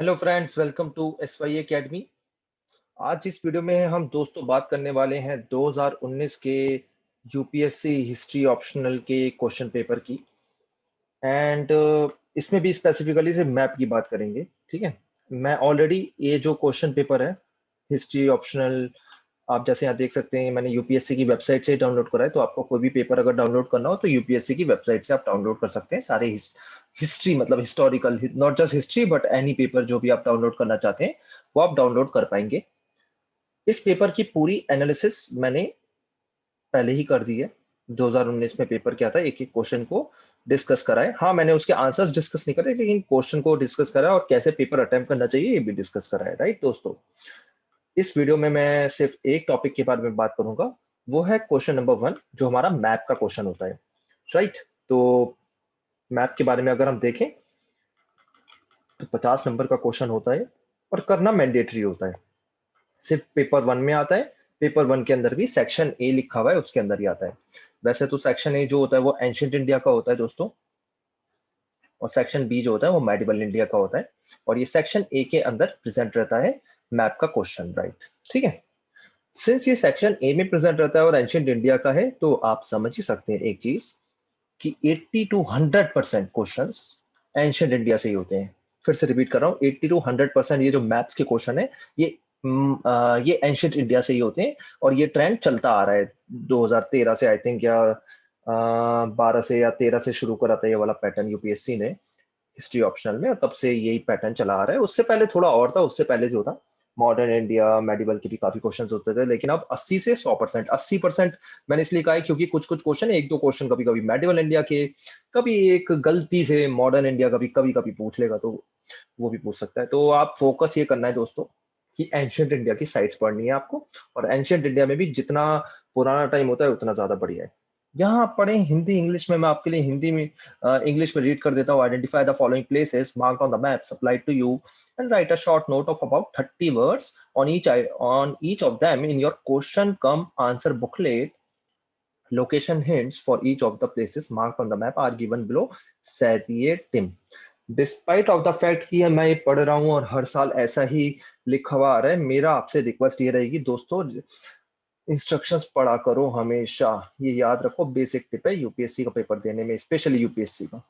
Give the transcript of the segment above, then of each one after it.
Hello friends, welcome to S Y academy. आज इस video में हम दोस्तों बात करने वाले हैं 2019 के यूपीएससी हिस्ट्री ऑप्शनल के क्वेश्चन पेपर की। एंड इसमें भी स्पेसिफिकली से मैप की बात करेंगे। ठीक है, मैं ऑलरेडी ये जो क्वेश्चन पेपर है हिस्ट्री ऑप्शनल, आप जैसे यहाँ देख सकते हैं, मैंने यूपीएससी की वेबसाइट से डाउनलोड करा है। तो आपको कोई भी पेपर अगर डाउनलोड करना हो तो यूपीएससी की वेबसाइट से आप डाउनलोड कर सकते हैं। सारे हिस्ट्री मतलब historical, not just history but any paper जो भी आप डाउनलोड करना चाहते हैं वो आप डाउनलोड कर पाएंगे। इस पेपर की पूरी एनालिसिस मैंने पहले ही कर दी है। 2019 में पेपर क्या था, एक एक क्वेश्चन को डिस्कस करा है। हाँ, मैंने उसके आंसर्स डिस्कस नहीं करे, लेकिन क्वेश्चन को डिस्कस करा है और कैसे पेपर अटेम्प्ट करना चाहिए ये भी डिस्कस करा है। राइट दोस्तों, इस वीडियो में मैं सिर्फ एक टॉपिक के बारे में बात करूंगा, वो है क्वेश्चन नंबर 1 जो हमारा मैप का क्वेश्चन होता है। राइट, तो मैप के बारे में अगर हम देखें तो 50 नंबर का क्वेश्चन होता है और करना मैंडेटरी होता है। सिर्फ पेपर 1 में आता है। पेपर 1 के अंदर भी सेक्शन ए लिखा हुआ है, उसके अंदर ही आता है। वैसे तो सेक्शन ए जो होता है वो एंशियंट इंडिया का होता है दोस्तों, और सेक्शन बी जो होता है वो मेडिवल इंडिया का होता है। और ये सेक्शन ए के अंदर प्रेजेंट रहता है मैप का क्वेश्चन। राइट, ठीक है। सिंस ये सेक्शन ए में प्रेजेंट रहता है और एंशियंट इंडिया का है, तो आप समझ ही सकते हैं एक चीज कि 80 टू 100% क्वेश्चन एंशियंट इंडिया से ही होते हैं। फिर से रिपीट कर रहा हूँ, 80 टू 100% ये जो मैप्स के क्वेश्चन है ये ये एंशियंट इंडिया से ही होते हैं। और ये ट्रेंड चलता आ रहा है 2013 से, आई थिंक, या 12 से या 13 से शुरू करा था ये वाला पैटर्न यूपीएससी ने हिस्ट्री ऑप्शनल में, और तब से यही पैटर्न चला आ रहा है। उससे पहले थोड़ा और था, उससे पहले जो था मॉडर्न इंडिया मेडिवल के भी काफी क्वेश्चंस होते थे, लेकिन अब 80 से 100%, 80% मैंने इसलिए कहा है क्योंकि कुछ कुछ क्वेश्चन, एक दो क्वेश्चन कभी कभी मेडिवल इंडिया के, कभी एक गलती से मॉडर्न इंडिया कभी कभी कभी पूछ लेगा, तो वो भी पूछ सकता है। तो आप फोकस ये करना है दोस्तों कि एंशियंट इंडिया की साइट्स पढ़नी है आपको, और एंशियंट इंडिया में भी जितना पुराना टाइम होता है उतना ज्यादा बढ़िया है। यहाँ आप पढ़ें हिंदी इंग्लिश में, मैं आपके लिए हिंदी में इंग्लिश में रीड कर देता हूँ। Identify the following places marked on the map supplied to you and write a short note of about 30 words on each of them in your question come answer booklet. Location hints for each of the places marked on the map are given below. Said Tim. Despite of the fact कि मैं ये पढ़ रहा हूँ और हर साल ऐसा ही लिखा हुआ आ रहा है, मेरा आपसे रिक्वेस्ट ये रहेगी दोस्तों, इंस्ट्रक्शंस पढ़ा करो हमेशा। ये याद रखो, बेसिक टिप है यूपीएससी का पेपर देने में, स्पेशली यूपीएससी का।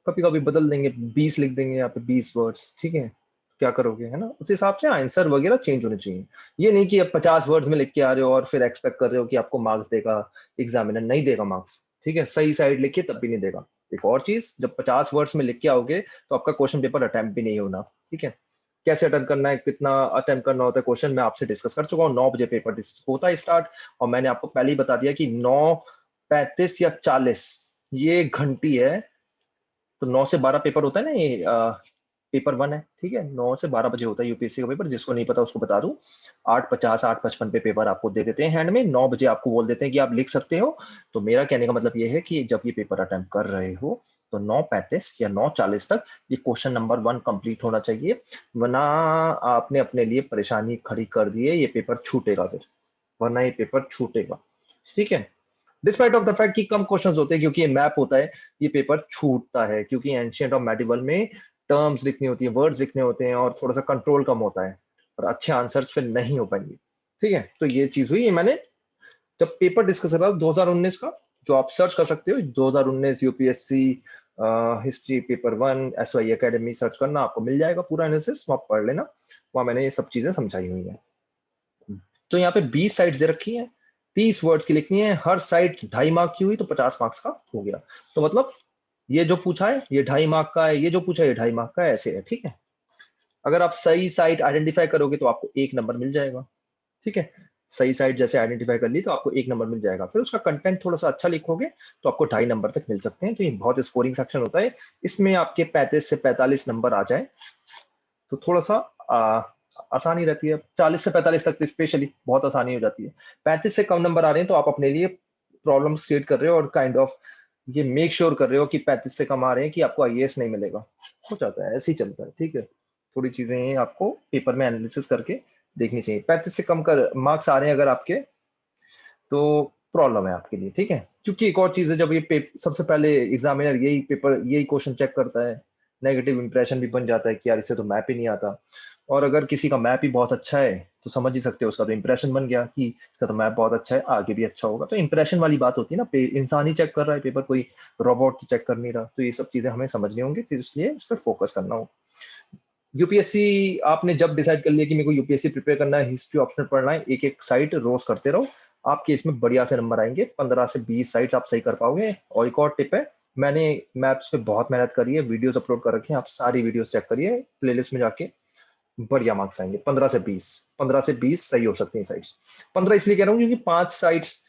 कभी कभी बदल देंगे, 20 लिख देंगे यहाँ पे, 20 वर्ड्स, ठीक है, क्या करोगे, है ना। उस हिसाब से आंसर वगैरह चेंज होने चाहिए। ये नहीं कि अब 50 वर्ड्स में लिख के आ रहे हो और फिर एक्सपेक्ट कर रहे हो कि आपको मार्क्स देगा एग्जामिनर। नहीं देगा मार्क्स, ठीक है, सही साइड लिखिए तब भी नहीं देगा। एक और चीज, जब 50 वर्ड्स में लिख के आओगे तो आपका क्वेश्चन पेपर अटेम्प्ट भी नहीं होना। ठीक है, कैसे अटेम्प्ट करना है, कितना अटेम्प्ट करना होता है क्वेश्चन, मैं आपसे डिस्कस कर चुका हूँ। 9 बजे पेपर होता है स्टार्ट, और मैंने आपको पहले ही बता दिया कि 9:35 या 40 ये घंटी है। तो 9 से 12 पेपर होता है ना, ये पेपर 1 है, ठीक है। 9 से 12 बजे होता है यूपीएससी का पेपर, जिसको नहीं पता उसको बता दूं। 8:50 8:55 पे पेपर आपको दे देते हैं हैंड में, 9 बजे आपको बोल देते हैं कि आप लिख सकते हो। तो मेरा कहने का मतलब ये है कि जब ये पेपर अटेम्प्ट कर रहे हो तो 9:35 या 9:40 तक ये क्वेश्चन नंबर 1 कंप्लीट होना चाहिए, वरना आपने अपने लिए परेशानी खड़ी कर दी है, ये पेपर छूटेगा फिर, वरना ये पेपर छूटेगा। ठीक है, डिस्पाइट ऑफ द फैक्ट कि कम क्वेश्चंस होते हैं, क्योंकि ये मैप होता है, ये पेपर छूटता है, क्योंकि एंशियंट और मेडिवल में टर्म्स लिखनी होती है, वर्ड्स लिखने होते हैं, और थोड़ा सा कंट्रोल कम होता है, और अच्छे आंसर्स फिर नहीं हो पाएंगे। ठीक है, तो ये चीज हुई। ये मैंने जब पेपर डिस्कस करा 2019 का, जो आप सर्च कर सकते हो, 2019 UPSC history paper 1 SY academy search करना, आपको मिल जाएगा पूरा एनालिसिस, वहां पढ़ लेना, वहां मैंने ये सब चीजें समझाई हुई हैं। तो यहाँ पे 20 साइड्स दे रखी है, 30 वर्ड्स की लिखनी है, हर साइड 2.5 मार्क की हुई तो 50 मार्क्स का हो गया। तो मतलब ये जो पूछा है ये 2.5 मार्क का है, ये जो पूछा है ये 2.5 मार्क का है, ऐसे है। ठीक है, अगर आप सही साइट आइडेंटिफाई करोगे तो आपको 1 नंबर मिल जाएगा। ठीक है, सही साइट जैसे आइडेंटिफाई कर ली तो आपको 1 नंबर मिल जाएगा। फिर उसका कंटेंट थोड़ा सा अच्छा लिखोगे तो आपको 2.5 नंबर तक मिल सकते हैं। तो ये बहुत स्कोरिंग सेक्शन होता है, इसमें आपके 35 से 45 नंबर आ जाए तो थोड़ा सा आसानी रहती है। 40 से 45 तक स्पेशली बहुत आसानी हो जाती है। 35 से कम नंबर आ रहे हैं तो आप अपने लिए प्रॉब्लम क्रिएट कर रहे हो, और काइंड ऑफ ये मेक श्योर कर रहे हो कि 35 से कम आ रहे हैं कि आपको आईएएस नहीं मिलेगा। हो जाता है, ऐसे ही चलता है। ठीक है, थोड़ी चीजें आपको पेपर में एनालिसिस करके देखनी चाहिए। 35 से कम कर मार्क्स आ रहे हैं अगर आपके, तो प्रॉब्लम है आपके लिए। ठीक है, क्योंकि एक और चीज है, जब ये सबसे पहले एग्जामिनर यही पेपर यही क्वेश्चन चेक करता है, नेगेटिव इंप्रेशन भी बन जाता है कि यार इसे तो मैप ही नहीं आता। और अगर किसी का मैप ही बहुत अच्छा है तो समझ ही सकते हो, उसका तो इंप्रेशन बन गया कि इसका तो मैप बहुत अच्छा है, आगे भी अच्छा होगा। तो इंप्रेशन वाली बात होती है ना, इंसान ही चेक कर रहा है पेपर, कोई रोबोट तो चेक कर नहीं रहा। तो ये सब चीजें हमें समझनी होंगी, फिर इसलिए इस पर फोकस करना होगा। यूपीएससी आपने जब डिसाइड कर लिया कि मेरे को यूपीएससी प्रिपेयर करना है, हिस्ट्री ऑप्शनल पढ़ना है, एक एक साइट रोज करते रहो, आपके इसमें बढ़िया से नंबर आएंगे। 15 से 20 साइट्स आप सही कर पाओगे। और एक और टिप है, मैंने मैप्स पे बहुत मेहनत करी है, वीडियोस अपलोड कर रखे हैं, आप सारी वीडियोस चेक करिए प्लेलिस्ट में जाके, बढ़िया मार्क्स आएंगे। 15 से 20 सही हो सकती हैं साइट्स। 15 इसलिए कह रहा हूँ क्योंकि 5 साइट्स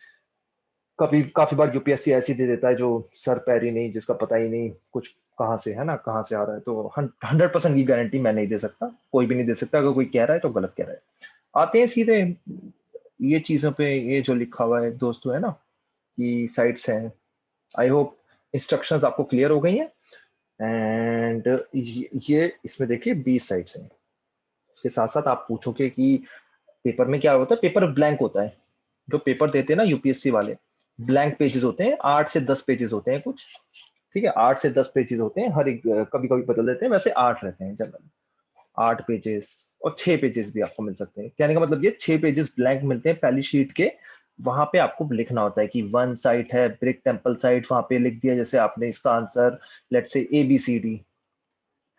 कभी काफी बार यूपीएससी ऐसी दे देता है जो सर पैर ही नहीं, जिसका पता ही नहीं कुछ कहाँ से है ना, कहाँ से आ रहा है। तो 100% की गारंटी मैं नहीं दे सकता, कोई भी नहीं दे सकता। अगर कोई कह रहा है तो गलत कह रहा है। आते हैं सीधे ये चीजों पे, ये जो लिखा हुआ है दोस्तों है ना कि साइट्स हैं, आई होप इंस्ट्रक्शंस आपको क्लियर हो गई हैं। एंड ये इसमें देखिए 20 साइट्स हैं। इसके साथ साथ आप पूछोगे कि पेपर में क्या होता है, पेपर ब्लैंक होता है। जो पेपर देते हैं ना यूपीएससी वाले, ब्लैंक पेजेस होते हैं, 8 से 10 पेजेस होते हैं कुछ, ठीक है, 8 से 10 पेजेस होते हैं हर एक, कभी कभी बदल देते हैं, वैसे 8 रहते हैं जनरल। 8 पेजेस और 6 पेजेस भी आपको मिल सकते हैं। कहने का मतलब ये 6 पेजेस ब्लैंक मिलते हैं पहली शीट के। वहां पे आपको लिखना होता है कि वन साइट है ब्रिक टेम्पल साइट, वहां पे लिख दिया जैसे आपने इसका आंसर, लेट से ABCD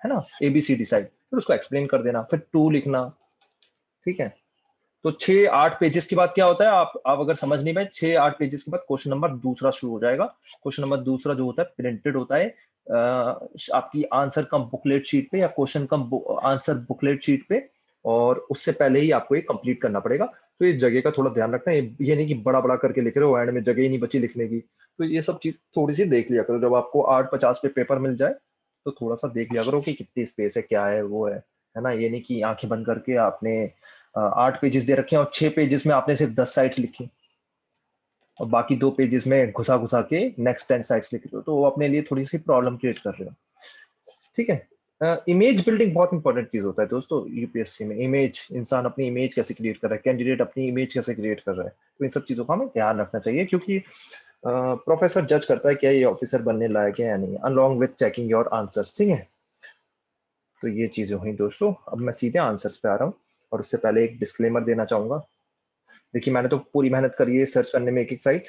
है ना, ABCD साइट, फिर उसको एक्सप्लेन कर देना, फिर 2 लिखना, ठीक है। तो 6-8 पेजेस के बाद क्या होता है, आप अगर समझ नहीं पाए, 6-8 पेजेस के बाद क्वेश्चन नंबर दूसरा शुरू हो जाएगा। क्वेश्चन नंबर दूसरा जो होता है प्रिंटेड होता है आपकी आंसर कम बुकलेट शीट पे, या क्वेश्चन कम आंसर बुकलेट शीट पे, और उससे पहले ही आपको ये कंप्लीट करना पड़ेगा। तो ये जगह का थोड़ा ध्यान रखना, ये नहीं कि बड़ा बड़ा करके लिख रहे हो एंड में जगह ही नहीं बची लिखने की। तो ये सब चीज थोड़ी सी देख लिया करो, जब आपको 8:50 पे पेपर मिल जाए तो थोड़ा सा देख लिया करो कि कितनी स्पेस है, क्या है वो है ना। ये नहीं कि आंखें बंद करके आपने 8 पेजेस दे रखे हैं और 6 पेजेस में आपने सिर्फ 10 साइट्स लिखी, और बाकी 2 पेजेस में घुसा घुसा के नेक्स्ट 10 साइट्स लिख रहे हो, तो वो अपने लिए थोड़ी सी प्रॉब्लम क्रिएट कर रहे हो, ठीक है। इमेज बिल्डिंग बहुत इंपॉर्टेंट चीज होता है दोस्तों यूपीएससी में। इमेज, इंसान अपनी इमेज कैसे क्रिएट कर रहा है, कैंडिडेट अपनी इमेज कैसे क्रिएट कर रहा है, तो इन सब चीजों का हमें ध्यान रखना चाहिए, क्योंकि प्रोफेसर जज करता है क्या ये ऑफिसर बनने लायक है या नहीं, along with checking your answers, ठीक है। तो ये चीजें हुई दोस्तों। अब मैं सीधे आंसर्स पे आ रहा हूँ, और उससे पहले एक डिस्क्लेमर देना चाहूंगा। देखिए मैंने तो पूरी मेहनत करी है सर्च करने में एक एक साइट,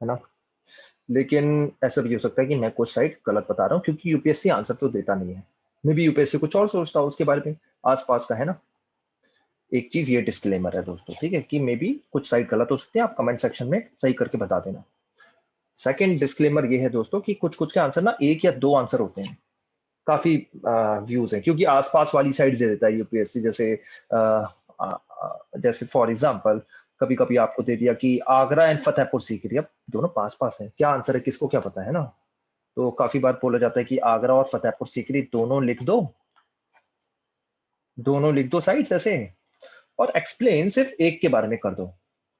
है ना, लेकिन ऐसा भी हो सकता है कि मैं कुछ साइट गलत बता रहा हूँ, क्योंकि यूपीएससी आंसर तो देता नहीं है। मे भी यूपीएससी कुछ और सोचता हो उसके बारे में, आसपास का, है ना। एक चीज ये डिस्क्लेमर है दोस्तों, ठीक है, कि मे भी कुछ साइट गलत हो सकती है, आप कमेंट सेक्शन में सही करके बता देना। सेकंड डिस्क्लेमर ये है दोस्तों कि कुछ कुछ के आंसर ना एक या दो आंसर होते हैं, काफी व्यूज हैं, क्योंकि आसपास वाली साइड दे देता है यूपीएससी। जैसे फॉर एग्जांपल कभी कभी आपको दे दिया कि आगरा एंड फतेहपुर सीकरी, अब दोनों पास पास हैं, क्या आंसर है किसको क्या पता, है ना। तो काफी बार बोला जाता है कि आगरा और फतेहपुर सीकरी दोनों लिख दो, दोनों लिख दो साइट्स ऐसे, और एक्सप्लेन सिर्फ एक के बारे में कर दो,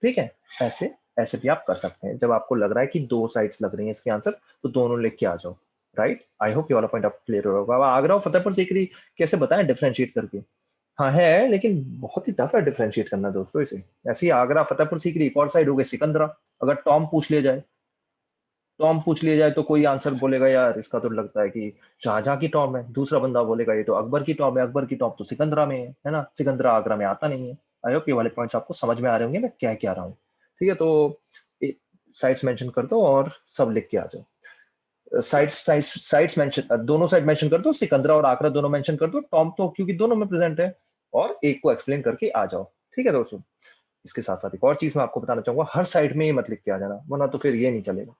ठीक है। ऐसे ऐसे भी आप कर सकते हैं, जब आपको लग रहा है कि दो साइट्स लग रही हैं इसके आंसर, तो दोनों लिख के आ जाओ, राइट। आई होप ये वाला पॉइंट आप क्लियर होगा। अब आगरा और फतेहपुर सीकरी कैसे बताएं डिफरेंशिएट करके, हाँ है, लेकिन बहुत ही टफ है डिफरेंशिएट करना दोस्तों इसे। ऐसे ही आगरा फतेहपुर सीकरी, एक और साइड हो गई सिकंदरा। अगर टॉम पूछ लिया जाए तो कोई आंसर बोलेगा यार इसका तो लगता है कि शाहजहां की टॉम है, दूसरा बंदा बोलेगा ये तो अकबर की टॉम है, अकबर की टॉम तो सिकंदरा में है ना, सिकंदरा आगरा में आता नहीं है। आई होप ये वाले पॉइंट्स आपको समझ में आ रहे होंगे मैं क्या क्या रहा हूँ, ठीक है। तो साइट्स मेंशन कर दो और सब लिख के आ जाओ। साइट्स मेंशन, दोनों साइड मेंशन कर दो, सिकंदरा और आगरा दोनों मेंशन कर दो, टॉम तो क्योंकि दोनों में प्रेजेंट है, और एक को एक्सप्लेन करके आ जाओ, ठीक है दोस्तों। इसके साथ साथ एक और चीज मैं आपको बताना चाहूंगा, हर साइड में ये मत लिख के आ जाना, वरना तो फिर ये नहीं चलेगा।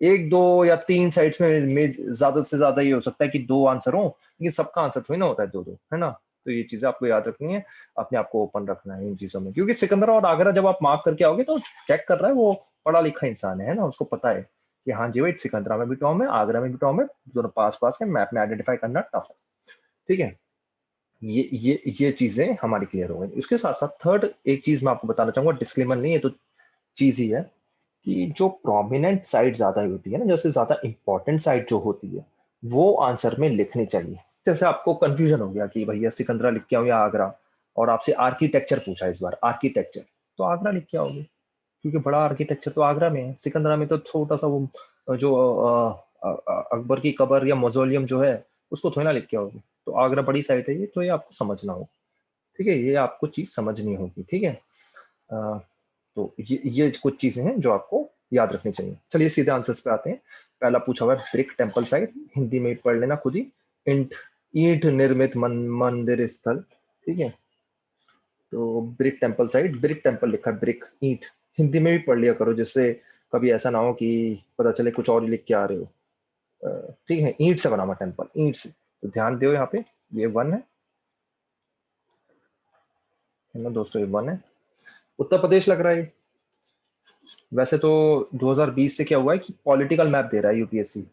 एक दो या तीन साइड्स में ज्यादा से ज्यादा ये हो सकता है कि दो आंसर हो, लेकिन सबका आंसर थोड़ी ना होता है दो दो, है ना। तो ये चीजें आपको याद रखनी है, अपने आप को ओपन रखना है इन चीजों में, क्योंकि सिकंदरा और आगरा जब आप मार्क करके आओगे तो चेक कर रहा है वो पढ़ा लिखा इंसान है ना, उसको पता है कि हाँ जी भाई सिकंदरा में भी टॉम है, आगरा में भी टॉम है, दोनों पास पास है, मैप में आइडेंटिफाई करना टफ है, ठीक है। ये चीजें हमारी क्लियर हो गई। उसके साथ साथ थर्ड एक चीज मैं आपको बताना चाहूंगा, डिस्क्लेमर नहीं है तो चीज ही है, कि जो प्रोमिनेंट साइट ज्यादा होती है ना, जैसे ज्यादा इंपॉर्टेंट साइट जो होती है, वो आंसर में लिखनी चाहिए। जैसे आपको कंफ्यूजन हो गया कि भैया सिकंदरा लिख के आओ या आगरा, और आपसे आर्किटेक्चर पूछा इस बार, आर्किटेक्चर तो आगरा लिख के आओगे, क्योंकि बड़ा आर्किटेक्चर तो आगरा में है, सिकंदरा में तो छोटा सा वो जो अकबर की कबर या मौजोलियम जो है उसको थोड़ी ना लिख के आओगे। तो आगरा बड़ी साइट है ये, तो ये आपको समझना होगा, ठीक है, ये आपको चीज समझनी होगी, ठीक है। तो ये कुछ चीजें हैं जो आपको याद रखनी चाहिए। चलिए सीधे आंसर्स पे आते हैं। पहला पूछा हुआ है ब्रिक टेम्पल साइट, हिंदी में पढ़ लेना खुद ही, ईंट ईंट निर्मित मंदिर स्थल, ठीक है। तो brick temple site, brick temple लिखा है, ब्रिक ईंट, हिंदी में भी पढ़ लिया करो, जिससे कभी ऐसा ना हो कि पता चले कुछ और ही लिख के आ रहे हो। ठीक है, ईंट से बना हुआ टेम्पल, ईंट से, तो ध्यान दो यहाँ पे, ये वन है ना दोस्तों, ये वन है। उत्तर प्रदेश लग रहा है। वैसे तो 2020 से क्या हुआ है कि पॉलिटिकल मैप दे रहा है यूपीएससी,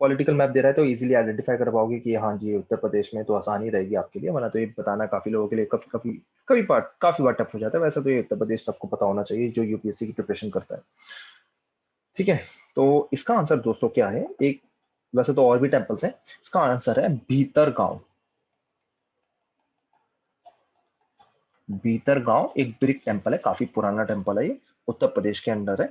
पॉलिटिकल मैप दे रहा है, तो इजीली आइडेंटिफाई कर पाओगे कि हाँ जी ये उत्तर प्रदेश में, तो आसानी रहेगी आपके लिए, वरना तो ये बताना काफी लोगों के लिए काफी बार टफ हो जाता है। वैसे तो ये उत्तर प्रदेश सबको पता होना चाहिए जो यूपीएससी की प्रिपरेशन करता है, ठीक है। तो इसका आंसर दोस्तों क्या है, एक, वैसे तो और भी टेम्पल्स हैं, इसका आंसर है भीतरगांव। भीतरगांव एक ब्रिक टेम्पल है, काफी पुराना टेम्पल है ये, उत्तर प्रदेश के अंदर है।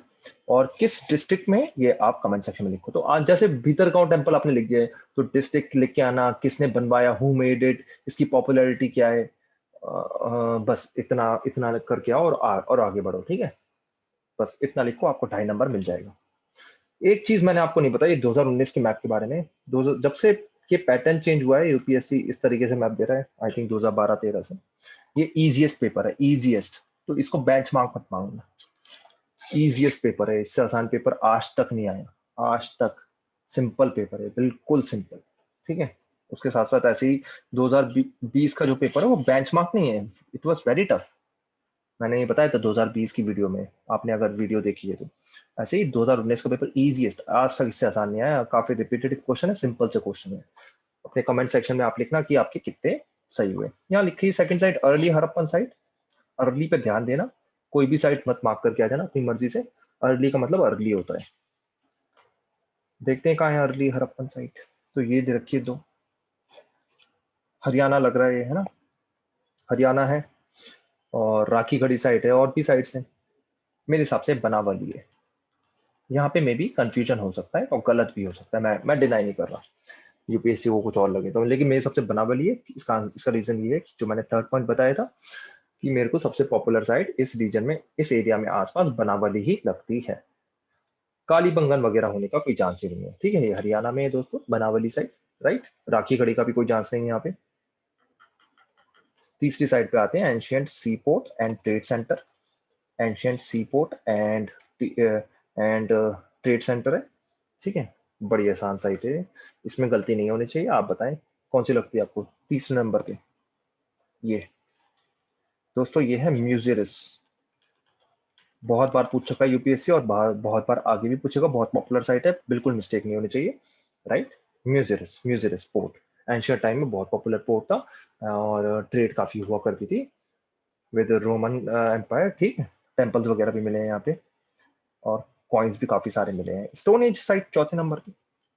और किस डिस्ट्रिक्ट में, ये आप कमेंट सेक्शन में लिखो। तो आज जैसे भीतरगांव टेम्पल आपने लिख दिया है, तो डिस्ट्रिक्ट लिख के आना, किसने बनवाया, हु मेड इट, इसकी पॉपुलैरिटी क्या है, बस इतना इतना करके आओ और आगे बढ़ो, ठीक है। बस इतना लिखो, आपको 2.5 नंबर मिल जाएगा। एक चीज मैंने आपको नहीं बताई 2019 के मैप के बारे में। जब से ये पैटर्न चेंज हुआ है, यूपीएससी इस तरीके से मैप दे रहा है, आई थिंक 2012-13 से। ये इजीएस्ट पेपर है, इजीएस्ट, तो इसको बेंचमार्क मत मांगना। इजीएस्ट पेपर है, इससे आसान पेपर आज तक नहीं आया, आज तक। सिंपल पेपर है, बिल्कुल सिंपल, ठीक है। उसके साथ साथ ऐसे ही 2020 का जो पेपर है वो बेंचमार्क नहीं है, इट वाज वेरी टफ। मैंने ये बताया था 2020 की वीडियो में, आपने अगर वीडियो देखी है तो। ऐसे ही 2019 का पेपर इजीएस्ट, आज तक इससे आसान नहीं आया, काफी रिपीटेटिव क्वेश्चन है, सिंपल से क्वेश्चन है। अपने कमेंट सेक्शन में आप लिखना कि आपके कितने सही हुए। यहाँ लिखी second side, early Harappan site, early पे ध्यान देना, कोई भी साइट मत मार्क करके आ जाना अपनी मर्जी से, अर्ली का मतलब अर्ली होता है। देखते हैं कहाँ है अर्ली हड़प्पन साइट, तो ये दे रखिए दो, हरियाणा लग रहा है ये, है ना, हरियाणा है। और राखी गढ़ी साइट है, और भी साइट्स हैं, मेरे हिसाब से बनावली है। यहाँ पे मे भी कंफ्यूजन हो सकता है और गलत भी हो सकता है, मैं डिनाई नहीं कर रहा, यूपीएससी को कुछ और लगे तो, लेकिन मेरे सबसे बनावली है। इसका रीजन ये है कि जो मैंने थर्ड पॉइंट बताया था कि मेरे को सबसे पॉपुलर साइट इस रीजन में, इस एरिया में आसपास बनावली ही लगती है। कालीबंगन वगैरह होने का कोई चांस ही नहीं है, ठीक है। ये हरियाणा में है दोस्तों, बनावली साइड, राइट। राखी गढ़ी का भी कोई चांस नहीं है यहाँ पे। तीसरी साइड पे आते हैं, ancient sea port and trade centre, ancient sea port and trade centre है, ठीक है। बड़ी आसान साइट है, इसमें गलती नहीं होनी चाहिए। आप बताएं कौन सी लगती है आपको तीसरे नंबर पे। ये दोस्तों ये है म्यूजियरस, बहुत बार पूछ चुका है यूपीएससी, और बहुत बार आगे भी पूछेगा, बहुत पॉपुलर साइट है, बिल्कुल मिस्टेक नहीं होनी चाहिए, राइट। म्यूजियरस, म्यूजियरस पोर्ट, एंशियर टाइम में बहुत पॉपुलर पोर्ट था, और ट्रेड काफी हुआ करती थी विद रोमन एम्पायर, ठीक है। टेम्पल्स वगैरह भी मिले हैं यहाँ पे, और कॉइन्स भी काफी सारे मिले हैं। स्टोन एज साइट चौथे नंबर पे,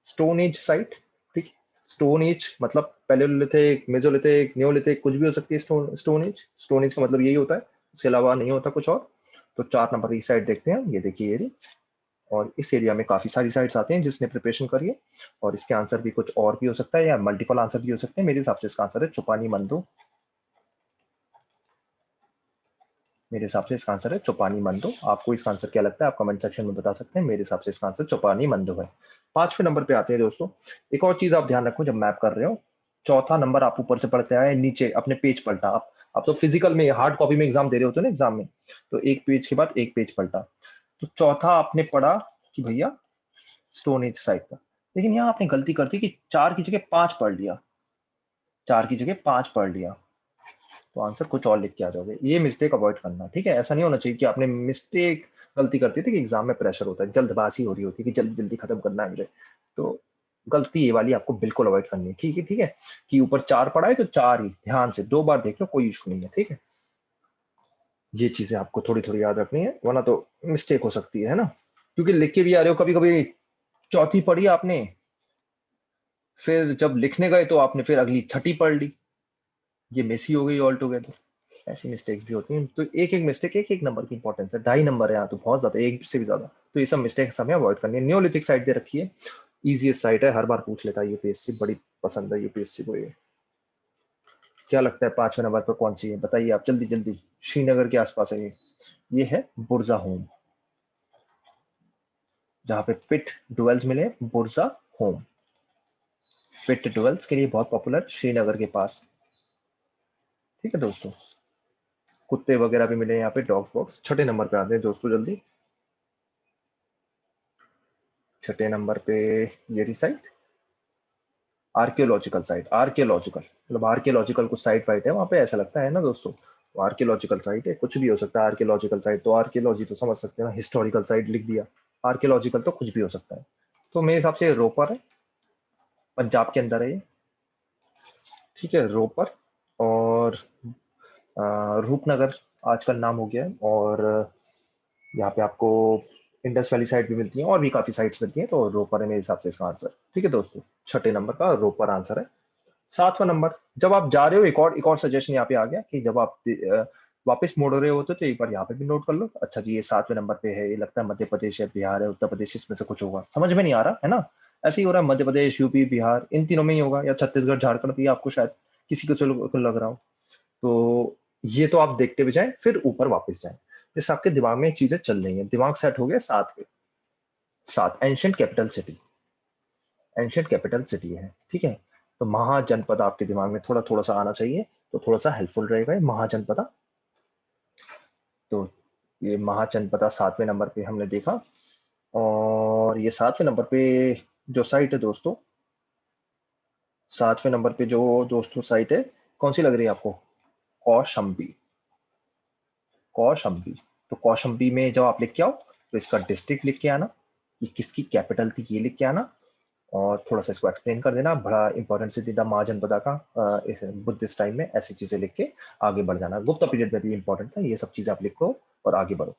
स्टोन एज साइट, ठीक। स्टोन एज मतलब पैलेओलिथिक, मेसोलिथिक, नियोलिथिक, कुछ भी हो सकती है स्टोन एज का मतलब यही होता है, उसके अलावा नहीं होता कुछ और। तो 4 नंबर की साइड देखते हैं, ये देखिए ये, और इस एरिया में काफी सारी साइट्स आते हैं जिसने प्रिपरेशन करी है। और इसके आंसर भी कुछ और भी हो सकता है, या मल्टीपल आंसर भी हो सकते हैं। मेरे हिसाब से इसका आंसर है चुपानी मंदो, मेरे हिसाब से इसका आंसर है चौपानी मंदो। आपको इसका आंसर क्या लगता है, आप कमेंट सेक्शन में बता सकते हैं। मेरे हिसाब से इसका आंसर चौपानी मंदो है। 5वें नंबर पे आते हैं दोस्तों। एक और चीज आप ध्यान रखो जब मैप कर रहे हो, चौथा नंबर आप ऊपर से पढ़ते आए, नीचे अपने पेज पलटा। आप तो फिजिकल में हार्ड कॉपी में एग्जाम दे रहे होते हो ना, एग्जाम में तो एक पेज के बाद एक पेज पलटा, तो चौथा आपने पढ़ा कि भैया स्टोन एज साइड का, लेकिन यहाँ आपने गलती कर दी कि 4 की जगह 5 पढ़ लिया, 4 की जगह 5 पढ़ लिया, तो आंसर कुछ और लिख के आ जाओगे। ये मिस्टेक अवॉइड करना, ठीक है। ऐसा नहीं होना चाहिए कि आपने मिस्टेक गलती करती थी कि एग्जाम में प्रेशर होता है, जल्दबाजी हो रही होती है कि जल्दी जल्दी खत्म करना है मुझे, तो गलती ये वाली आपको बिल्कुल अवॉइड करनी है, ठीक है, ठीक है। कि ऊपर 4 पढ़ा है तो 4 ही, ध्यान से 2 बार देख लो, कोई इशू नहीं है, ठीक है। ये चीजें आपको थोड़ी थोड़ी याद रखनी है, वरना तो मिस्टेक हो सकती है ना। क्योंकि लिख के भी आ रहे हो कभी कभी, चौथी पढ़ी आपने, फिर जब लिखने गए तो आपने फिर अगली छठी पढ़ ली, ये मेसी हो गई ऑल टुगेदर। ऐसी मिस्टेक्स भी होती हैं, तो एक एक मिस्टेक एक एक नंबर की इंपॉर्टेंस है, 2.5 नंबर है यहाँ, तो बहुत ज्यादा, एक से भी ज्यादा, तो ये सब मिस्टेक्स हमें अवॉइड करनी है। नियोलिथिक साइड दे रखी है, इजीएस्ट साइट है, हर बार पूछ लेता है यूपीएससी, बड़ी पसंद है यूपीएससी को ये। क्या लगता है 5वें नंबर पर कौन सी है, बताइए आप जल्दी जल्दी। श्रीनगर के आसपास है ये है बुरजा होम, जहाँ पे पिट डुएल्स मिले, बुरजा होम। पिट डुएल्स के लिए बहुत पॉपुलर, श्रीनगर के पास। ठीक है दोस्तों, कुत्ते वगैरह भी मिले यहाँ पे, डॉग्स वॉग्स। छठे नंबर पे आते हैं दोस्तों जल्दी। छठे नंबर पे ये रही साइट, आर्कियोलॉजिकल साइट। आर्कियोलॉजिकल मतलब आर्कियोलॉजिकल कुछ साइट वाइट है वहां पे, ऐसा लगता है ना दोस्तों। तो आर्कियोलॉजिकल साइट है, कुछ भी हो सकता है आर्कियोलॉजिकल साइट। तो आर्कियोलॉजी तो समझ सकते हैं ना, हिस्टोरिकल साइट लिख दिया, आर्कियोलॉजिकल तो कुछ भी हो सकता है। तो मेरे हिसाब से रोपर है, पंजाब के अंदर है ये। ठीक है, रोपर और रूपनगर आजकल नाम हो गया है। और यहाँ पे आपको इंडस वैली साइड भी मिलती है और भी काफी साइट्स मिलती हैं। तो रोपर है मेरे हिसाब से इसका आंसर। ठीक है दोस्तों, छठे नंबर का रोपर आंसर है। 7वां नंबर, जब आप जा रहे हो, एक और सजेशन यहाँ पे आ गया कि जब आप वापस मोड़ रहे होते तो एक बार यहाँ पे भी नोट कर लो। अच्छा जी, ये 7वें नंबर पे है, ये लगता है मध्य प्रदेश है, बिहार है, उत्तर प्रदेश, इसमें से कुछ होगा। समझ में नहीं आ रहा है ना, ऐसे ही हो रहा है, मध्य प्रदेश, यूपी, बिहार, इन तीनों में ही होगा, या छत्तीसगढ़, झारखंड भी आपको शायद किसी को लग रहा हो। तो ये तो आप देखते भी जाए, फिर ऊपर वापस जाए, जैसे आपके दिमाग में चीजें चल रही हैं। दिमाग सेट हो गया 7 पे। 7 ancient capital city, ancient capital city है। ठीक है, तो महाजनपद आपके दिमाग में थोड़ा थोड़ा सा आना चाहिए, तो थोड़ा सा हेल्पफुल रहेगा ये महाजनपदा। तो ये महाजनपदा 7वें नंबर पे हमने देखा। और ये 7वें नंबर पे जो साइट है दोस्तों, 7वें नंबर पे जो दोस्तों साइट है, कौन सी लग रही है आपको? कौशंबी। कौशंबी, तो कौशंबी में जब आप लिख के आओ तो इसका डिस्ट्रिक्ट लिख के आना, ये किसकी कैपिटल थी ये लिख के आना, और थोड़ा सा इसको एक्सप्लेन कर देना। बड़ा इंपॉर्टेंट सिटी था महाजनपदा का, इस बुद्धिस्ट टाइम में ऐसी चीजें लिख के आगे बढ़ जाना। गुप्त पीरियड में भी इंपॉर्टेंट था, ये सब चीजें आप लिखो और आगे बढ़ो।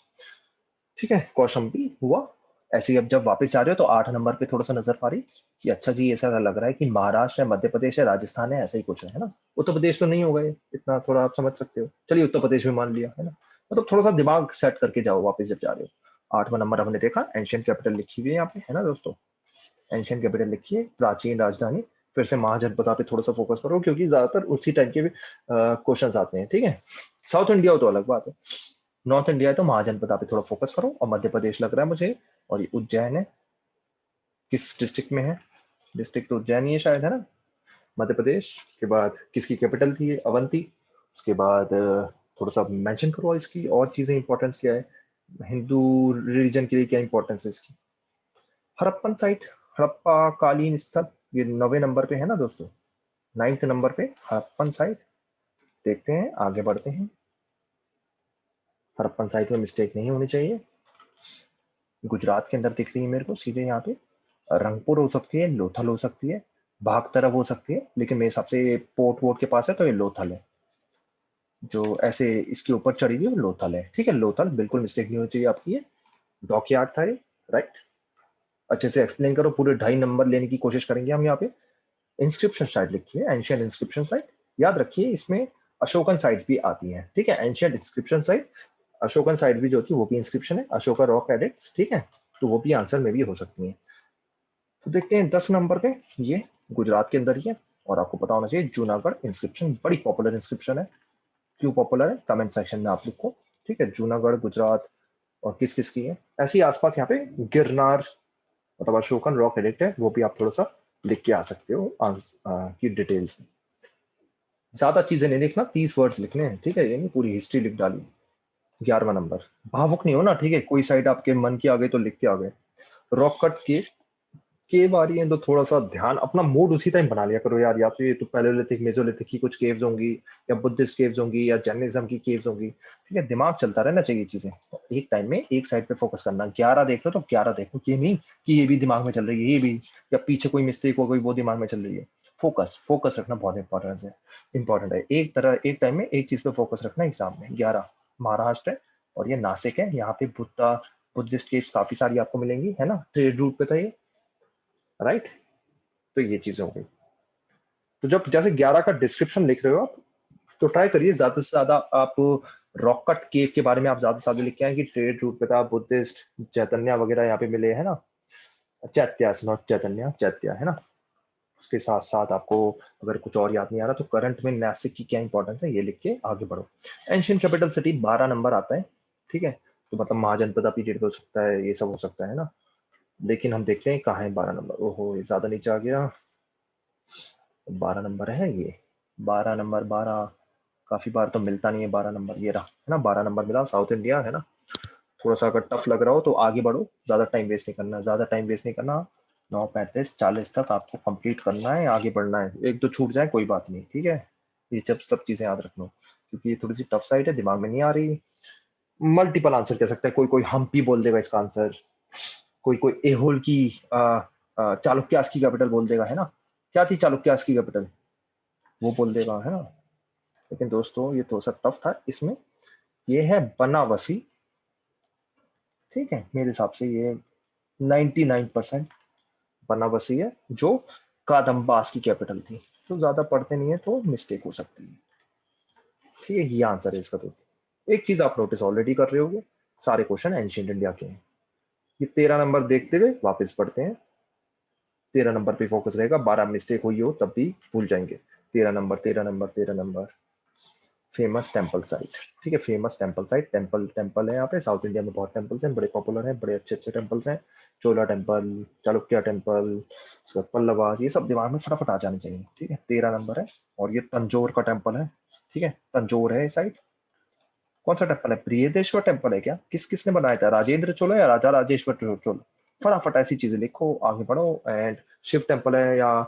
ठीक है, कौशंबी हुआ। ऐसे ही अब जब वापस आ रहे हो तो 8 नंबर पे थोड़ा सा नजर पा रही कि अच्छा जी, ऐसा लग रहा है कि महाराष्ट्र है, मध्य प्रदेश है, राजस्थान है, ऐसा ही कुछ है ना। उत्तर प्रदेश तो नहीं होगा ये, इतना थोड़ा आप समझ सकते हो। चलिए उत्तर प्रदेश भी मान लिया है ना। मतलब थोड़ा सा दिमाग सेट करके जाओ वापस जब जा रहे हो। 8वां नंबर हमने देखा, एंशियंट कैपिटल लिखी हुई है यहाँ पे, है ना दोस्तों। एंशियंट कैपिटल लिखिए, प्राचीन राजधानी। फिर से महाजनपद पे थोड़ा सा फोकस करो, क्योंकि ज्यादातर उसी टाइप के क्वेश्चन आते हैं। ठीक है, साउथ इंडिया हो तो अलग बात है, नॉर्थ इंडिया है तो महाजनपद पे थोड़ा फोकस करो। और मध्य प्रदेश लग रहा है मुझे, और ये उज्जैन है। किस डिस्ट्रिक्ट में है? डिस्ट्रिक्ट तो उज्जैन ही है शायद, है ना, मध्य प्रदेश। उसके बाद किसकी कैपिटल थी ये? अवंती। उसके बाद थोड़ा सा मेंशन करो इसकी और चीजें, इंपॉर्टेंस क्या है, हिंदू रिलीजन के लिए क्या इंपॉर्टेंस है इसकी। हड़प्पन साइट, हड़प्पा कालीन स्थल, ये 9वें नंबर पे है ना दोस्तों। 9th नंबर पे हड़प्पन साइट। देखते हैं, आगे बढ़ते हैं। हड़प्पन साइट में मिस्टेक नहीं होनी चाहिए। गुजरात के अंदर दिख रही है मेरे को सीधे यहाँ पे। रंगपुर हो सकती है, लोथल हो सकती है, बाग तरफ हो सकती है, लेकिन मेरे हिसाब से पोर्ट वोर्ट के पास है तो ये लोथल है। जो ऐसे इसके ऊपर चढ़ी हुई है वो लोथल है। ठीक है, लोथल, बिल्कुल मिस्टेक नहीं होनी चाहिए आपकी ये। डॉकयार्ड था ये, राइट। अच्छे से एक्सप्लेन करो, पूरे 2.5 नंबर लेने की कोशिश करेंगे हम यहाँ पे। इंस्क्रिप्शन साइट लिखिए, एंशियंट इंस्क्रिप्शन साइट। याद रखिए इसमें अशोकन साइट भी आती है। ठीक है, ancient inscription site, Ashokan site भी जो थी वो भी इंस्क्रिप्शन है, अशोका रॉक एडिक्ट्स। ठीक है, तो वो भी आंसर में भी हो सकती है। तो देखते हैं 10 नंबर पे, ये गुजरात के अंदर ही है, और आपको पता होना चाहिए जूनागढ़ इंस्क्रिप्शन बड़ी पॉपुलर इंस्क्रिप्शन है। क्यों पॉपुलर है कमेंट सेक्शन में आप लिखो। ठीक है, जूनागढ़ गुजरात, और किस किस की है ऐसी आसपास। यहाँ पे गिरनार मतलब अशोकन रॉक एडिक्ट है, वो भी आप थोड़ा सा लिख के आ सकते हो की डिटेल्स में। ज्यादा चीजें नहीं लिखना, 30 वर्ड्स लिखने हैं। ठीक है, ये नहीं पूरी हिस्ट्री लिख डाली। 11वां नंबर, भावुक नहीं हो ना। ठीक है, कोई साइड आपके मन की आ गई तो लिख के आ गए। रॉक कट केव आ रही है तो थोड़ा सा ध्यान अपना मूड उसी टाइम बना लिया करो यार। या तो ये तो पैलेयोलिथिक मेसोलिथिक की कुछ केव्स होंगी, या बुद्धिस्ट केव्स होंगी, या जैनिज्म की केव्स होंगी। ठीक है, दिमाग चलता रहना चाहिए चीजें। तो एक टाइम में एक साइड पे फोकस करना। 11 देख लो तो 11 देखो, ये नहीं कि ये भी दिमाग में चल रही है, ये भी, या पीछे कोई मिस्टेक हो गई वो दिमाग में चल रही है। फोकस फोकस रखना बहुत इंपॉर्टेंट है। एक टाइम में एक चीज पे फोकस रखना एग्जाम में। 11 महाराष्ट्र है, और ये नासिक है। यहाँ पे बुद्धिस्ट केव्स काफी सारी आपको मिलेंगी, है ना, ट्रेड रूट पे था ये, राइट। तो ये चीजें हो गई। तो जब जैसे 11 का डिस्क्रिप्शन लिख रहे हो आप, तो ट्राई करिए ज्यादा से ज्यादा आप रॉक कट केव के बारे में आप ज्यादा से ज्यादा लिख के आए कि ट्रेड रूट पे था, बुद्धिस्ट चैतन्य वगैरह यहाँ पे मिले, है ना। चैत्य, नॉट चैतन्य, चैत्य है ना। उसके साथ साथ आपको अगर कुछ और याद नहीं आ रहा तो करंट में नासिक की क्या इंपॉर्टेंस है ये लिख के आगे बढ़ो। एंशियंट कैपिटल सिटी 12 नंबर आता है, ठीक है। तो मतलब महाजनपदा पीरियड हो सकता है, ये सब हो सकता है ना। लेकिन हम देखते हैं कहाँ है 12 नंबर। ओहो, ये ज्यादा नीचे आ गया। 12 नंबर है ये, 12 नंबर, 12 काफी बार तो मिलता नहीं है 12 नंबर। ये रहा है ना, 12 नंबर मिला, साउथ इंडिया है ना। थोड़ा सा अगर टफ लग रहा हो तो आगे बढ़ो, ज्यादा टाइम वेस्ट नहीं करना, ज्यादा टाइम वेस्ट नहीं करना। 9:35 40 तक आपको कंप्लीट करना है, आगे बढ़ना है। एक तो छूट जाए कोई बात नहीं, ठीक है। ये जब सब चीजें याद रख लो, क्योंकि ये थोड़ी सी टफ साइड है, दिमाग में नहीं आ रही। मल्टीपल आंसर कह सकता है, कोई कोई हम्पी बोल देगा इसका आंसर, कोई कोई एहोल की चालुक्यास की कैपिटल बोल देगा, है ना। क्या थी चालुक्यास की कैपिटल, वो बोल देगा, है ना। लेकिन दोस्तों ये थोड़ा सा टफ था इसमें। ये है बनावसी, ठीक है। मेरे हिसाब से ये 99% बनावसी है, जो कादम्बास की कैपिटल थी। तो ज्यादा पढ़ते नहीं है तो मिस्टेक हो सकती है, ठीक है। ये आंसर है इसका दोस्तों। एक चीज आप नोटिस ऑलरेडी कर रहे होगे, सारे क्वेश्चन एंशिएंट इंडिया के हैं। ये 13 नंबर देखते हुए वापस पढ़ते हैं। 13 नंबर पे फोकस रहेगा, 12 मिस्टेक हुई हो तब भी भूल जाएंगे। 13 number, 13 number, 13 number. Famous temple site, ठीक है। Famous temple site, temple temple है यहाँ पे। साउथ इंडिया में बहुत टेम्पल्स हैं, बड़े पॉपुलर हैं, बड़े अच्छे अच्छे टेम्पल्स हैं। चोला टेम्पल, चालुक्य टेम्पल, पल्लवास, ये सब दिमाग में फटाफट आ जाने चाहिए, ठीक है। 13 नंबर है। और ये तंजोर का टेम्पल है, ठीक है। तंजोर है साइट। कौन सा टेम्पल है, बृहदेश्वर टेम्पल है क्या, किस किसने बनाया था, राजेंद्र चोला या राजा राजेश्वर चोला। फटाफट ऐसी चीजें लिखो, आगे बढ़ो। एंड शिव टेम्पल है या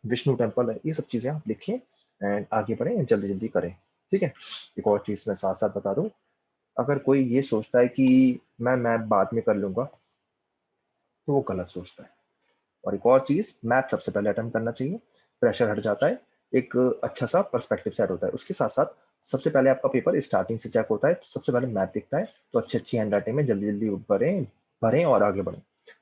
विष्णु टेम्पल है, ये सब चीजें आप लिखिए एंड आगे बढ़े, जल्दी जल्दी करें, ठीक है। एक और चीज मैं साथ साथ बता दूं, अगर कोई ये सोचता है कि मैं मैथ बाद में कर लूंगा तो वो गलत सोचता है। और एक और चीज, मैथ सबसे पहले अटेम्प्ट करना चाहिए, प्रेशर हट जाता है, एक अच्छा सा पर्सपेक्टिव सेट होता है। उसके साथ साथ सबसे पहले आपका पेपर स्टार्टिंग से चेक होता है, तो सबसे पहले मैथ दिखता है, तो अच्छी अच्छी हैंड राइटिंग में जल्दी जल्दी भरें भरें और आगे बढ़ें।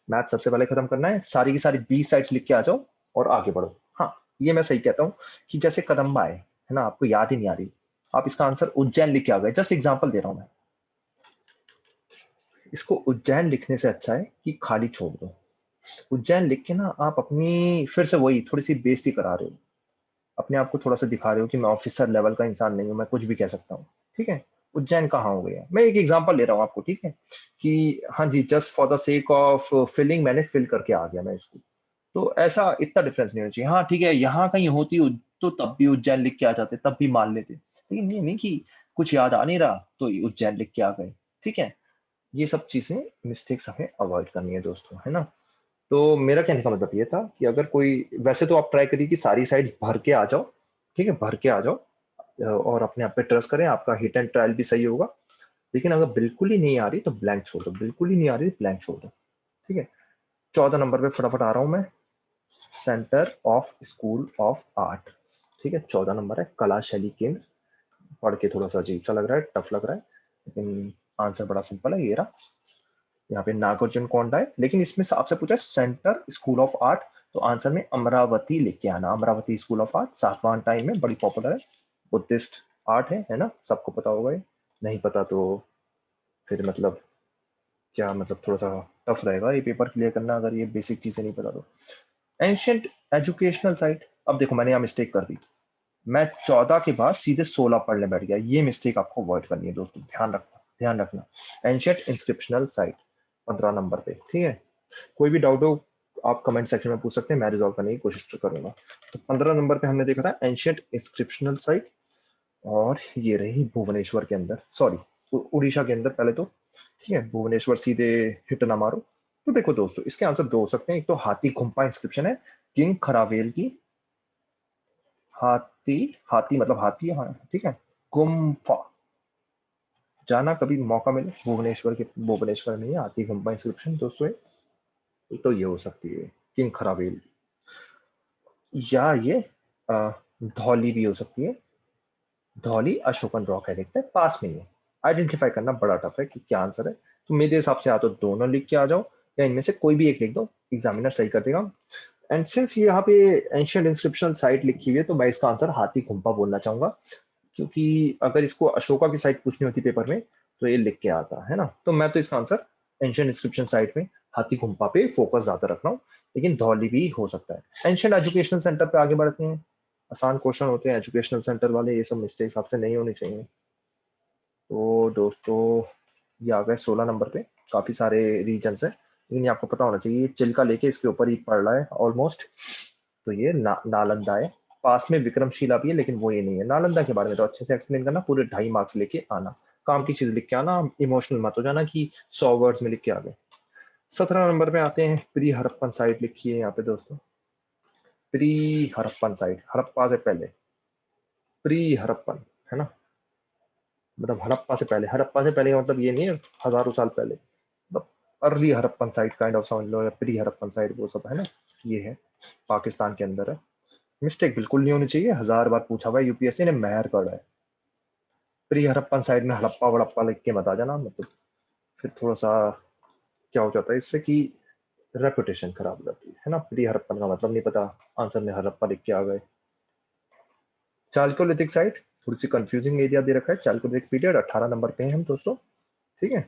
मैथ सबसे पहले खत्म करना है, सारी की सारी 20 साइड्स लिख के आ जाओ और आगे बढ़ो। हाँ, ये मैं सही कहता हूँ कि जैसे कदम्बा है ना, आपको याद ही नहीं आ रही, आप इसका आंसर उज्जैन लिख के आ गए। जस्ट एग्जाम्पल दे रहा हूँ मैं। इसको उज्जैन लिखने से अच्छा है कि खाली छोड़ दो। उज्जैन लिख के ना आप अपनी फिर से वही थोड़ी सी बेइज्जती करा रहे हो, अपने आप को थोड़ा सा दिखा रहे हो कि मैं ऑफिसर लेवल का इंसान नहीं हूं, मैं कुछ भी कह सकता हूँ, ठीक है। उज्जैन कहाँ हो गया, मैं एक एग्जांपल ले रहा हूँ आपको, ठीक है। कि हाँ जी, just for the sake of filling मैंने फिल करके आ गया मैं इसको। तो ऐसा इतना डिफरेंस नहीं होना चाहिए। हाँ ठीक है, यहाँ कहीं होती तो तब भी उज्जैन लिख के आ जाते, तब भी मान लेते, लेकिन ये नहीं कि कुछ याद आ नहीं रहा तो उज्जैन लिख के आ गए, ठीक है। ये सब चीजें मिस्टेक्स हमें अवॉइड करनी है दोस्तों, है ना। तो मेरा कहने का मतलब ये था कि अगर कोई, वैसे तो आप ट्राई करिए कि सारी साइड्स भर के आ जाओ, ठीक है, भर के आ जाओ। और अपने आप पे ट्रस्ट करें, आपका हिट एंड ट्रायल भी सही होगा। लेकिन अगर बिल्कुल ही नहीं आ रही तो ब्लैंक छोड़ दो, बिल्कुल ही नहीं आ रही ब्लैंक छोड़ दो, ठीक है। 14 नंबर पे फटाफट आ रहा हूं मैं, centre of school of art, ठीक है। 14 नंबर है, कला शैली केंद्र। पढ़ के थोड़ा सा अजीब सा लग रहा है, टफ लग रहा है, लेकिन आंसर बड़ा सिंपल है, ये रहा। यहाँ पे नागार्जुन कोंडा है, लेकिन इसमें से आपसे पूछा सेंटर स्कूल ऑफ आर्ट, तो आंसर में अमरावती लिख के आना। अमरावती स्कूल ऑफ आर्ट सातवां टाइम में, बड़ी पॉपुलर है, बुद्धिस्ट आर्ट है ना, सबको पता होगा ये। नहीं पता तो फिर मतलब क्या, मतलब थोड़ा सा टफ रहेगा ये पेपर क्लियर करना अगर ये बेसिक चीजें नहीं पता तो। एंशियंट एजुकेशनल साइट, अब देखो मैंने यहाँ मिस्टेक कर दी, मैं 14 के बाद सीधे 16 पढ़ने बैठ गया। ये मिस्टेक आपको अवॉइड करनी है दोस्तों, ध्यान रखना, ध्यान रखना। एंशियंट इंस्क्रिप्शनल साइट 15 नंबर पे, ठीक है। कोई भी डाउट हो आप कमेंट सेक्शन में पूछ सकते हैं, मैं रिजॉल्व करने की कोशिश करूंगा। तो 15 नंबर पे हमने देखा था एंशियंट इंस्क्रिप्शनल साइट, और ये रही भुवनेश्वर के अंदर, सॉरी उड़ीसा के अंदर पहले तो, ठीक है। भुवनेश्वर सीधे हिट ना मारो। तो देखो दोस्तों, इसके आंसर दो हो सकते हैं, एक तो हाथी गुम्पा इंस्क्रिप्शन है, किंग खरावेल की। हाथी, हाथी मतलब हाथी, हाँ ठीक है। गुम्फा, जाना कभी मौका मिले भुवनेश्वर के, भुवनेश्वर में ही हाथी गुम्पा इंस्क्रिप्शन दोस्तों है। तो ये हो सकती है किंग खरावेल, या ये धौली भी हो सकती है। धौली अशोकन रॉक है, देखते हैं पास में ही है। आइडेंटिफाई करना बड़ा टफ है कि क्या आंसर है। तो मेरे हिसाब से या तो दोनों लिख के आ जाओ, या इनमें से कोई भी एक लिख दो, एग्जामिनर सही कर देगा। एंड सिंस ये यहाँ पे एंशियंट इंस्क्रिप्शन साइट लिखी हुई है, तो मैं इसका आंसर हाथी गुम्पा बोलना चाहूंगा, क्योंकि अगर इसको अशोका की साइट पूछनी होती पेपर में तो ये लिख के आता है ना। तो मैं तो इसका आंसर एंशियंट इंस्क्रिप्शन साइट में हाथी गुम्पा पे फोकस ज्यादा रख रहा हूँ, लेकिन धौली भी हो सकता है। एंशिएंट एजुकेशनल सेंटर पे आगे बढ़ते हैं। आसान क्वेश्चन होते हैं एजुकेशनल सेंटर वाले, ये सब मिस्टेक्स आपसे नहीं होनी चाहिए। तो दोस्तों ये आ गए 16 नंबर पे। काफी सारे रीजन्स है, लेकिन ये आपको पता होना चाहिए। चिल्का लेके इसके ऊपर ही पड़ रहा है ऑलमोस्ट। तो ये नालंदा है। पास में विक्रमशिला भी है, लेकिन वो ये नहीं है। नालंदा के बारे में तो अच्छे से एक्सप्लेन करना, पूरे 2.5 मार्क्स लेके आना। काम की चीज लिख के आना, इमोशनल मत हो जाना कि 100 वर्ड्स में लिख के आ गए। 17 नंबर पे आते हैं। प्री हड़प्पन साइट लिखी है यहाँ पे दोस्तों। प्री हड़प्पन साइट, हड़प्पा से पहले, प्री हड़प्पन, है ना। मतलब हड़प्पा से पहले, हड़प्पा से पहले का मतलब ये नहीं है हजारों साल पहले, मतलब early Harappan site kind of समझ लो, या प्री हड़प्पन साइट, वो सब है ना। ये है, पाकिस्तान के अंदर है। मिस्टेक बिल्कुल नहीं होनी चाहिए, 1000 बार पूछा हुआ है यूपीएससी ने, मेहर कर रहा है। प्री हड़प्पन साइड में हड़प्पा वड़प्पा लिख के मत आ जाना, मतलब फिर थोड़ा सा क्या हो जाता है इससे कि रेपुटेशन खराब हो जाती है ना। प्री हड़प्पन का मतलब नहीं पता, आंसर में हड़प्पा लिख के आ गए। चालकोलिथिक साइट थोड़ी सी कंफ्यूजिंग एरिया दे रखा है। चालकोलिथिक पीरियड 18 नंबर पे हैं हम दोस्तों, ठीक है।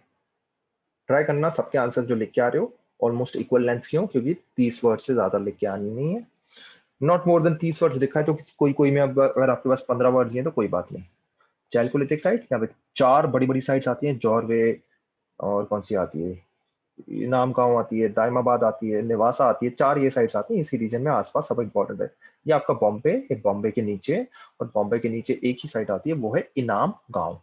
ट्राई करना सबके आंसर जो लिख के आ रहे हो ऑलमोस्ट इक्वल लेंथ के हो, क्योंकि 30 वर्ड से ज्यादा लिख के आनी नहीं है। नॉट मोर देन 30 वर्ड्स लिखा है तो कोई कोई में अगर आपके पास 15 वर्ड्स हैं तो कोई बात नहीं। चालकोलिथिक साइट, यहाँ पे 4 बड़ी बड़ी साइट्स आती हैं। जॉर्वे, और कौन सी आती है, इनाम गांव आती है, दाइमाबाद आती है, निवासा आती है। 4 ये साइट्स आती हैं इसी रीजन में, आसपास सब इंपॉर्टेंट है। ये आपका बॉम्बे है, बॉम्बे के नीचे, और बॉम्बे के नीचे एक ही साइट आती है, वो है इनाम गांव।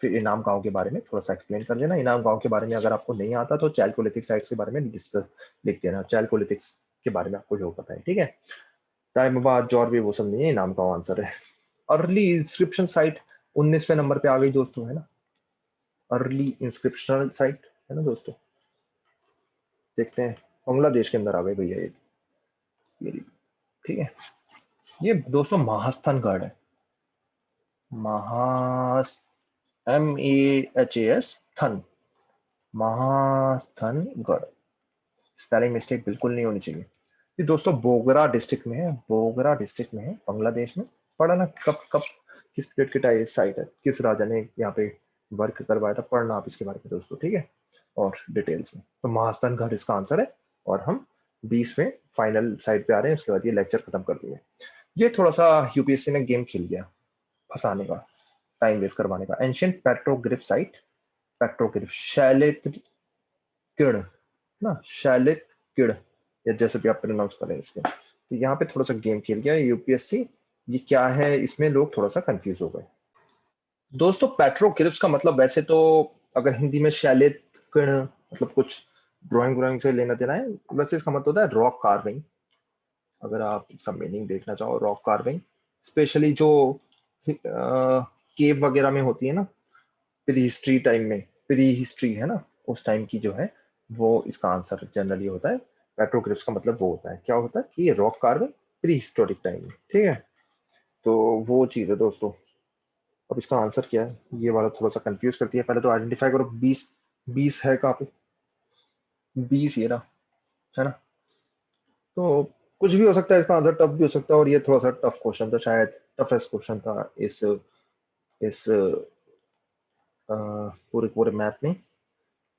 फिर इनाम गांव के बारे में थोड़ा सा एक्सप्लेन कर देना। इनाम गांव के बारे में अगर आपको नहीं आता तो चालकोलिथिक साइट्स के बारे में डिस्कस लिख देना। चालकोलिथिक्स के बारे में आपको जो पता है, ठीक है। दाइमाबाद, जॉर्वे, वो सब नहीं है, इनाम गांव आंसर है। अर्ली इंस्क्रिप्शन साइट 19वें नंबर पे आ गई दोस्तों, है ना। अर्ली इंस्क्रिप्शनल साइट, है ना दोस्तों। देखते हैं, बांग्लादेश के अंदर आ गई भैया ये, ठीक है। ये दोस्तों महास्थानगढ़ है। महास MAHAS थन, महास्थानगढ़। स्पेलिंग मिस्टेक बिल्कुल नहीं होनी चाहिए। ये दोस्तों बोगरा डिस्ट्रिक्ट में है, बोगरा डिस्ट्रिक्ट में है, बांग्लादेश में। पढ़ा ना कब कब किस पीरियड की साइट है, किस राजा ने यहाँ पे वर्क करवाया था, पढ़ना आप इसके बारे में दोस्तों, ठीक है। और डिटेल्स में तो महास्थानगढ़ इसका आंसर है। और हम 20वें फाइनल साइड पे आ रहे हैं, उसके बाद ये लेक्चर खत्म कर दिए। ये थोड़ा सा यूपीएससी ने गेम खेल गया, फंसाने का, टाइम वेस्ट करवाने का। एंशियंट पेट्रोग्रिफ साइट, पेट्रोग्रिफ शैलित किर्ण ना, शैलित किर्ण, या जैसे भी आप प्रोनाउंस करें इसको। तो यहाँ पे थोड़ा सा गेम खेल गया यूपीएससी। ये क्या है, इसमें लोग थोड़ा सा कंफ्यूज हो गए दोस्तों। पेट्रोग्रिफ्स का मतलब वैसे तो अगर हिंदी में शैलित किर्ण मतलब कुछ ड्राइंग व्राइंग से लेना देना है, वैसे इसका मतलब होता है रॉक कार्विंग। अगर आप इसका मीनिंग देखना चाहो, रॉक कार्विंग स्पेशली जो केव वगैरह में होती है ना, प्री हिस्ट्री टाइम में, प्री हिस्ट्री है ना, उस टाइम की जो है, वो इसका आंसर जनरली होता है। पेट्रोग्रिफ्स का मतलब वो होता है, क्या होता है कि ये rock carving pre historic time में, ठीक है। तो वो चीज है दोस्तों। अब इसका आंसर क्या है, ये वाला थोड़ा सा कंफ्यूज करती है। पहले तो आइडेंटिफाई करो, 20 है कहाँ पे, 20 ये ना, है ना। तो कुछ भी हो सकता है, इसका आंसर टफ भी हो सकता है, और ये थोड़ा सा टफ क्वेश्चन था, शायद टफेस्ट क्वेश्चन था इस पूरे पूरे मैथ में।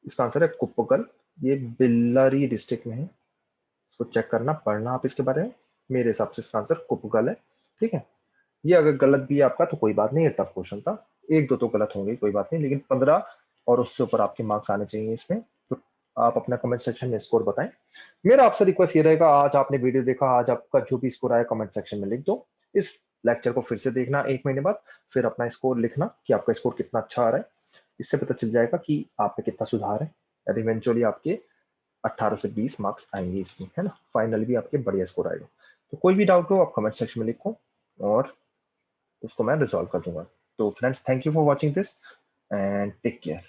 इसका आंसर है कुप्पगल। ये बेल्लारी डिस्ट्रिक्ट में है, इसको चेक करना, पढ़ना आप इसके बारे में। मेरे हिसाब से इसका आंसर कुप्पगल है, ठीक है। ये अगर गलत भी है आपका तो कोई बात नहीं, ये टफ क्वेश्चन था। एक दो तो गलत होंगे, कोई बात नहीं, लेकिन 15 और उससे ऊपर आपके मार्क्स आने चाहिए इसमें। तो आप अपना कमेंट सेक्शन में स्कोर बताएं। मेरा आपसे रिक्वेस्ट ये रहेगा, आज आपने वीडियो देखा, आज आपका जो भी स्कोर आया कमेंट सेक्शन में लिख दो। इस लेक्चर को फिर से देखना 1 महीने बाद, फिर अपना स्कोर लिखना कि आपका स्कोर कितना अच्छा आ रहा है। इससे पता चल जाएगा कि आप में कितना सुधार है, और इवेंचुअली आपके 18 से 20 मार्क्स आएंगे इसमें, है ना। फाइनल भी आपके बढ़िया स्कोर आएगा। तो कोई भी डाउट हो आप कमेंट सेक्शन में लिखो, और उसको मैं रिजॉल्व कर दूंगा। तो friends, thank you for watching this and take care.